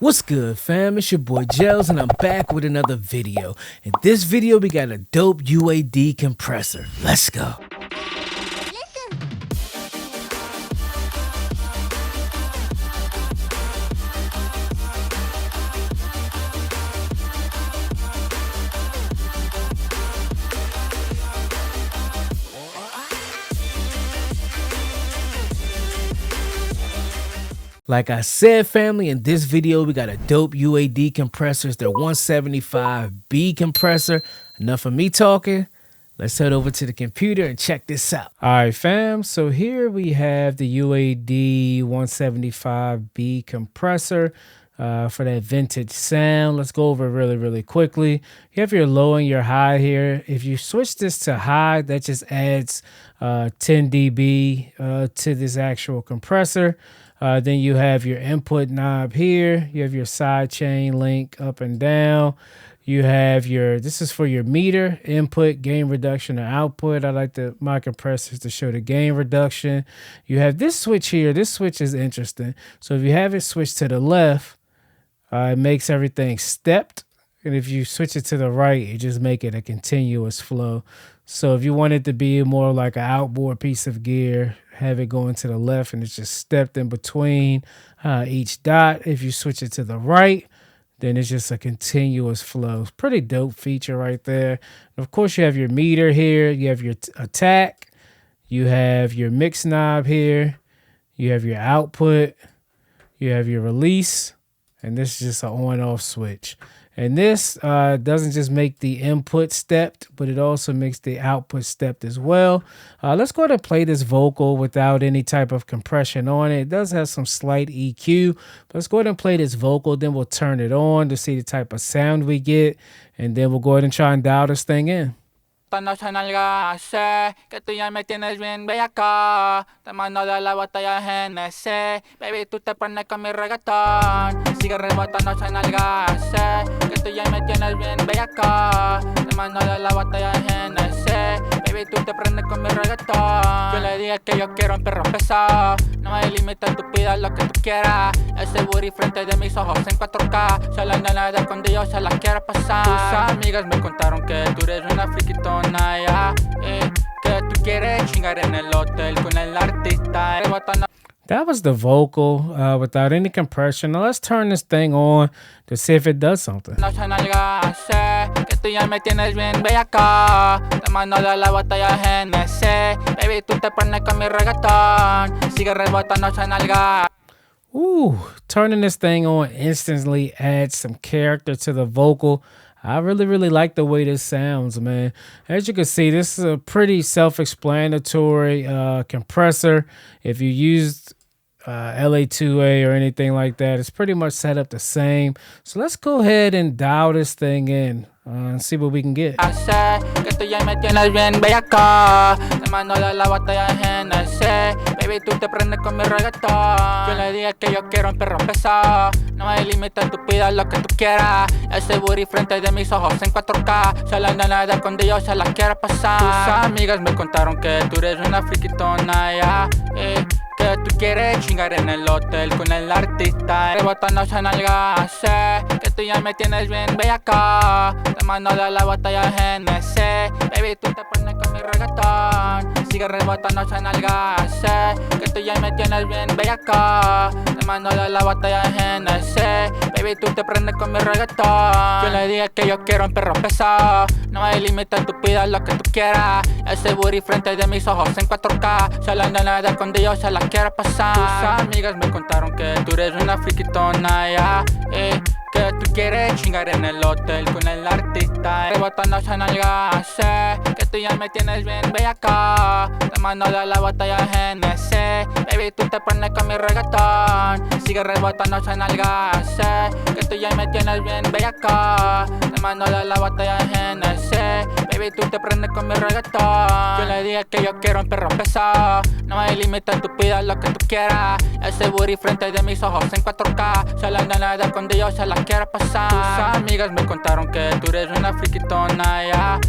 What's good, fam? It's your boy Gels, and I'm back with another video. In this video, we got a dope UAD compressor. Let's go. Like I said, family, in this video, we got a dope UAD compressor. It's the 175B compressor. Enough of me talking. Let's head over to the computer and check this out. All right, fam. So here we have the UAD 175B compressor for that vintage sound. Let's go over it really quickly. You have your low and your high here. If you switch this to high, that just adds 10 dB to this actual compressor. Then you have your input knob here. You have your side chain link up and down. You have this is for your meter, input, gain reduction, or output. I like my compressors to show the gain reduction. You have this switch here. This switch is interesting. So if you have it switched to the left, it makes everything stepped. And if you switch it to the right, you just make it a continuous flow. So if you want it to be more like an outboard piece of gear, have it going to the left and it's just stepped in between each dot. If you switch it to the right, then it's just a continuous flow. It's pretty dope feature right there. And of course, you have your meter here. You have your attack. You have your mix knob here. You have your output. You have your release. And this is just an on-off switch. And this doesn't just make the input stepped, but it also makes the output stepped as well. Let's go ahead and play this vocal without any type of compression on it. It does have some slight EQ. But let's go ahead and play this vocal. Then we'll turn it on to see the type of sound we get. And then we'll go ahead and try and dial this thing in. Noche nalga, sé que tú ya me tienes bien bellaca. Te mando de la botella GNC. Baby, tú te pones con mi reggaetón. Sigue rebotando noche nalga, sé que tú ya me tienes bien bellaca. Te mando de la botella GNC. Baby, tú te prendes con mi reggaetón. Yo le dije que yo quiero un perro pesado. No hay límite, tú pidas lo que tú quieras. Ese booty frente de mis ojos en 4K. Solo en la de cuando yo se la quiero pasar. Tus amigas me contaron que tú eres una friquitona. Que tú quieres chingar en el hotel con el artista. That was the vocal without any compression. Now let's turn this thing on to see if it does something. Sé que tú ya me tienes bien bellaca. Te mando de la botella GNC. Baby, tú te pones con mi reggaetón. Sigue rebotando esa nalga. Ooh, turning this thing on instantly adds some character to the vocal. I really like the way this sounds, man. As you can see, this is a pretty self-explanatory compressor. If you used LA2A or anything like that, it's pretty much set up the same. So let's go ahead and dial this thing in and see what we can get. Sé que tú ya me tienes bien bellaca. Te mando de la botella GNC. Baby, tú te prendes con mi reggaetón. Yo le dije que yo quiero un perro pesado. No hay límite, tú pidas lo que tú quieras. Ese booty frente de mis ojos en 4K. Solo en la de cuando yo se la quiero pasar. Tus amigas me contaron que tú eres una friquitona, ya. Que tú quieres chingar en el hotel con el artista. Rebotando esa nalga, sé que tú ya me tienes bien bellaca. Te mando de la botella GNC. Baby, tú te pones con mi reggaetón. Sigue rebotando esa nalga, sé que tú ya me tienes bien bellaca. Te mando de la botella GNC. Baby, tú te prendes con mi reggaetón. Yo le dije que yo quiero un perro pesado. No hay límite, tú pidas lo que tú quieras. Ese booty frente de mis ojos en 4K. Solo en la de cuando yo se la quiero pasar. Tus amigas me contaron que tú eres una friquitona, ya. Que tú quieres chingar en el hotel con el artista. Rebotando esa nalga, sé que tú ya me tienes bien bellaca. Te mando de la botella GNC. Baby, tú te pones con mi reggaetón. Sigue rebotando esa nalga, sé que tú ya me tienes bien bellaca. Te mando de la botella GNC. Baby, tú te prendes con mi reggaetón. Yo le dije que yo quiero un perro pesado. No hay límite, tú pidas lo que tú quieras. Ese booty frente de mis ojos en 4K. Solo en la de cuando yo se la quiero pasar. Tus amigas me contaron que tú eres una friquitona, ya.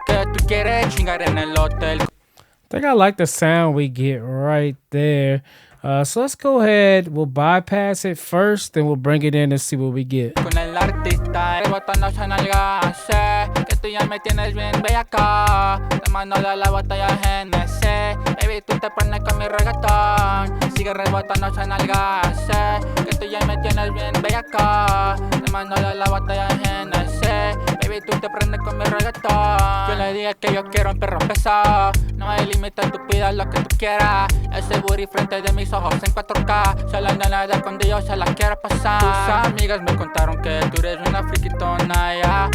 Que tú quieres chingar en el hotel. I think I like the sound we get right there. So let's go ahead. We'll bypass it first, then we'll bring it in and see what we get. Con el artista, rebotando esa nalga. Sé que tú ya me tienes bien bellaca. Te mando de la botella GNC. Baby, tú te pones con mi reggaetón. Sigue rebotando esa nalga. Sé que tú ya me tienes bien bellaca. Te mando de la botella GNC. Baby, tú te prendes con mi reggaetón. Yo le dije que yo quiero un perro pesado. No hay límite, tú pidas lo que tú quieras. Ese booty frente de mis ojos en 4K. Solo ando nada con Dios, se la quiero pasar. Tus amigas me contaron que tú eres una friquitona, ya.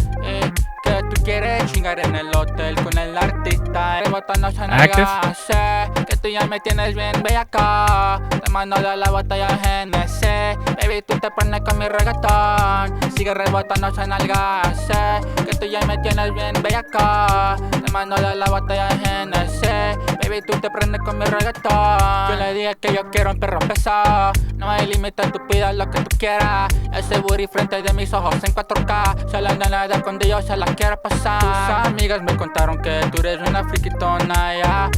Que tú quieres chingar en el hotel con el artista. Rebotando esa nalga. Sé que tú ya me tienes bien bellaca. Te mando de la botella GNC. Baby, tú te pones con mi reggaetón. Sigue rebotando esa nalga. Sé que tú ya me tienes bien bellaca. Te mando de la botella GNC. Baby, tú te prendes con mi reggaetón. Yo le dije que yo quiero un perro pesado. No hay límite, tú pidas lo que tú quieras. Ese booty frente de mis ojos en 4K. Solo ando nada con Dios, se la quiero pasar. Tus amigas me contaron que tú eres una friquitona, ya.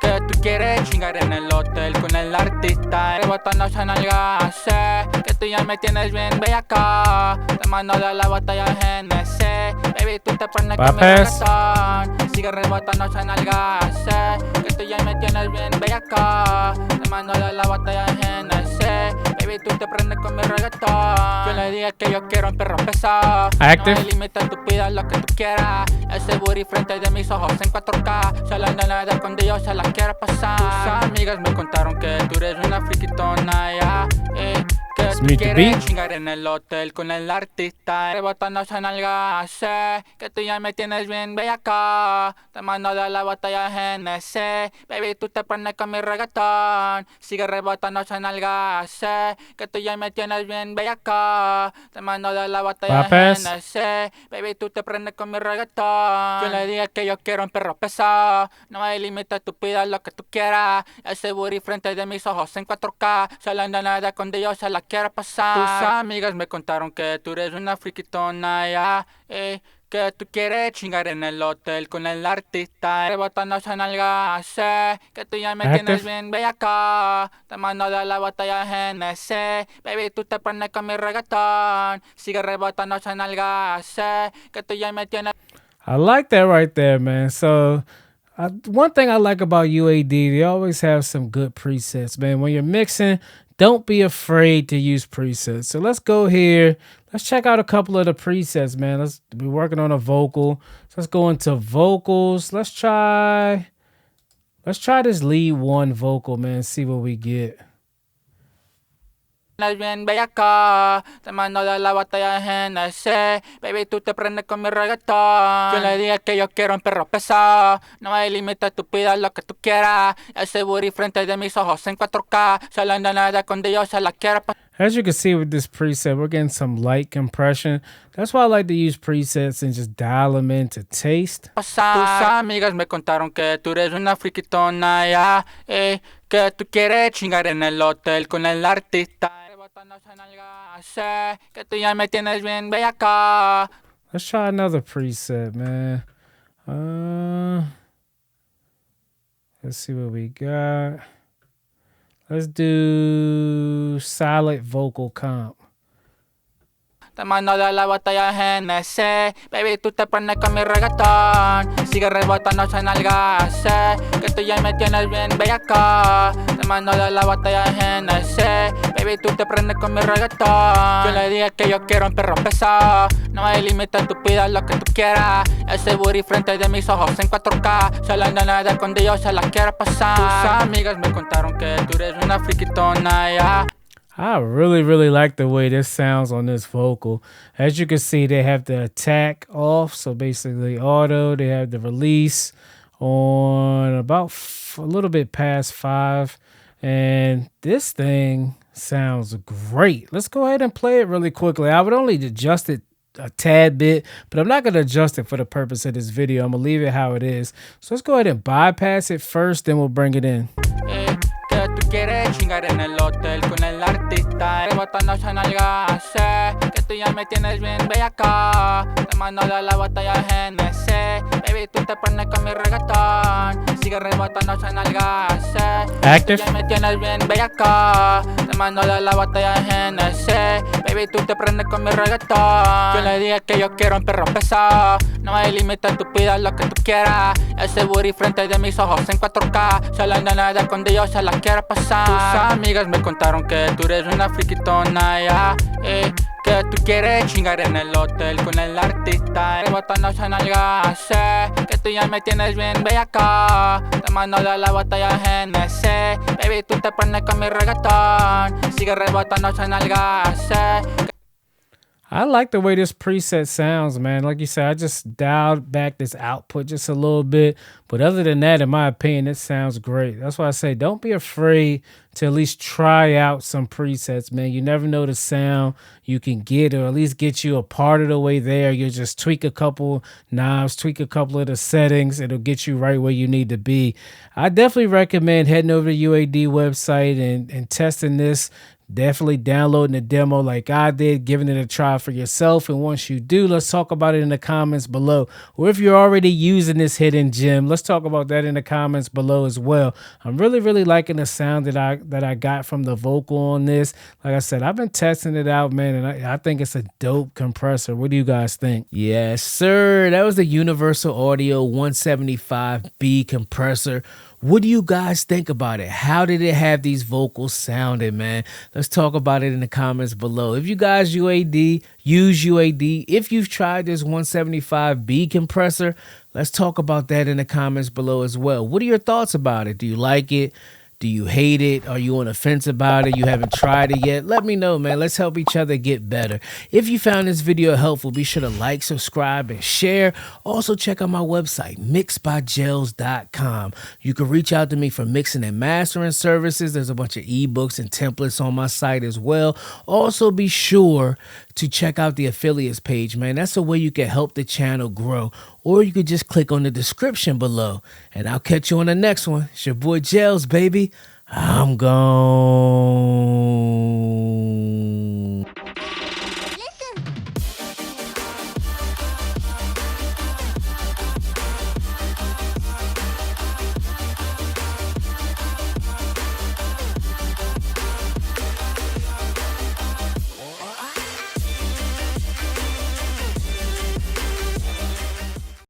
Que tú quieres chingar en el hotel con el artista. Rebotando esa nalga. Sé que tú ya me tienes bien bellaca. Te mando de la botella GNC. Baby, tú te pones con mi reggaetón. Sigue rebotando esa nalga. Sé que tú ya me tienes bien bellaca. Te mando de la botella GNC. Baby, tú te prendes con mi reggaetón. Yo le dije que yo quiero un perro pesado. No hay límite, tú pidas lo que tú quieras. Ese booty frente de mis ojos en 4K. Solo ando nada con Dios, se la quiero pasar. Tus amigas me contaron que tú eres una friquitona, ya. Que tú quieres chingar en el hotel con el artista. Rebotando esa nalga. Sé que tú ya me tienes bien bellaca. Te mando de la botella GNC. Baby, tú te pones con mi reggaetón. Sigue rebotando esa nalga. Sé que tú ya me tienes bien bellaca. Te mando de la botella GNC. Baby, tú te prendes con mi reggaetón. Yo le dije que yo quiero un perro pesado. No hay límite, tú pidas lo que tú quieras. Ese booty frente de mis ojos en 4K. Solo ando nada con Dios, se la quiero pasar. Tus amigas me contaron que tú eres una friquitona, ya. Que tú quieres chingar en el hotel con el artista. Rebotando esa nalga. Sé que tú ya me tienes bien bellaca. Te mando de la botella GNC. Baby, tú te pones con mi reggaetón. Sigue rebotando esa nalga. Sé que tú ya me tienes. I like that right there, man. So one thing I like about UAD, they always have some good presets, man. When you're mixing, don't be afraid to use presets. So let's go here. Let's check out a couple of the presets, man. Let's be working on a vocal. So let's go into vocals. Let's try this lead one vocal, man. See what we get. Bien bellaca, te mando de la botella GNC. Baby, tú te prendes con mi reggaetón. Yo le dije que yo quiero un perro pesado. No hay límite, tú pidas lo que tú quieras. Ese booty frente de mis ojos en 4K. Solo ando nada con Dios, se la quiero pasar. As you can see with this preset, we're getting some light compression. That's why I like to use presets and just dial them in to taste. Tus amigas me contaron que tú eres una friquitona, ya. Que tú quieres chingar en el hotel con el artista. Sé que tú ya me tienes bien bellaca. Let's try another preset, man. Let's see what we got. Let's do silent vocal comp. Te mando de la botella GNC. Baby, tú te pones con mi reggaetón. Sigue rebotando esa nalga. Sé que tú ya me tienes bien bellaca. Te mando de la botella GNC. Baby, tú te prendes con mi reggaetón. Yo le dije que yo quiero un perro pesado. No hay límite, tú pidas lo que tú quieras. Ese booty frente de mis ojos en 4K. Solo ando nada con Dios, se la quiero pasar. Tus amigas me contaron que tú eres una friquitona, ya. I really like the way this sounds on this vocal. As you can see, they have the attack off, so basically auto. They have the release on about a little bit past 5, and this thing sounds great. Let's go ahead and play it really quickly. I would only adjust it a tad bit, but I'm not going to adjust it for the purpose of this video. I'm going to leave it how it is. So let's go ahead and bypass it first, then we'll bring it in. Que tú quieres chingar en el hotel con el artista. Rebotando esa nalga. Sé que tú tú ya me tienes bien bellaca. Te mando de la botella GNC. Baby, tú te pones con mi reggaetón. Sigue rebotando esa nalgas. Active. Tú ya me tienes bien bellaca. Te mando de la botella GNC. Baby, tú te prendes con mi reggaetón. Yo le dije que yo quiero un perro pesado. No hay límite, tú pidas lo que tú quieras. Ese booty frente de mis ojos en 4K. Se la nena de escondido se la quiere pasar. Tus amigas me contaron que tú eres una friquitona, ya. Que tú quieres chingar en el hotel con el artista. Rebotando esa nalga, sé que tú ya me tienes bien bellaca. Te mando de la botella GNC. Baby, tú te pones con mi reggaetón. Sigue rebotando esa nalga, sé. I like the way this preset sounds, man. Like you said, I just dialed back this output just a little bit. But other than that, in my opinion, it sounds great. That's why I say don't be afraid to at least try out some presets, man. You never know the sound you can get, or at least get you a part of the way there. You'll just tweak a couple knobs, tweak a couple of the settings. It'll get you right where you need to be. I definitely recommend heading over to the UAD website and testing this. Definitely downloading the demo like I did, giving it a try for yourself. And once you do, let's talk about it in the comments below. Or if you're already using this hidden gem, let's talk about that in the comments below as well. I'm really liking the sound that I got from the vocal on this. Like I said, I've been testing it out, man, and I think it's a dope compressor. What do you guys think? Yes, sir. That was the Universal Audio 175B compressor. What do you guys think about it? How did it have these vocals sounding, man? Let's talk about it in the comments below. If you guys use UAD, if you've tried this 175B compressor, let's talk about that in the comments below as well. What are your thoughts about it? Do you like it? Do you hate it? Are you on the fence about it? You haven't tried it yet? Let me know, man. Let's help each other get better. If you found this video helpful, be sure to like, subscribe, and share. Also, check out my website, mixedbygels.com. You can reach out to me for mixing and mastering services. There's a bunch of ebooks and templates on my site as well. Also, be sure to check out the affiliates page, man. That's a way you can help the channel grow. Or you could just click on the description below. And I'll catch you on the next one. It's your boy Gels, baby. I'm gone.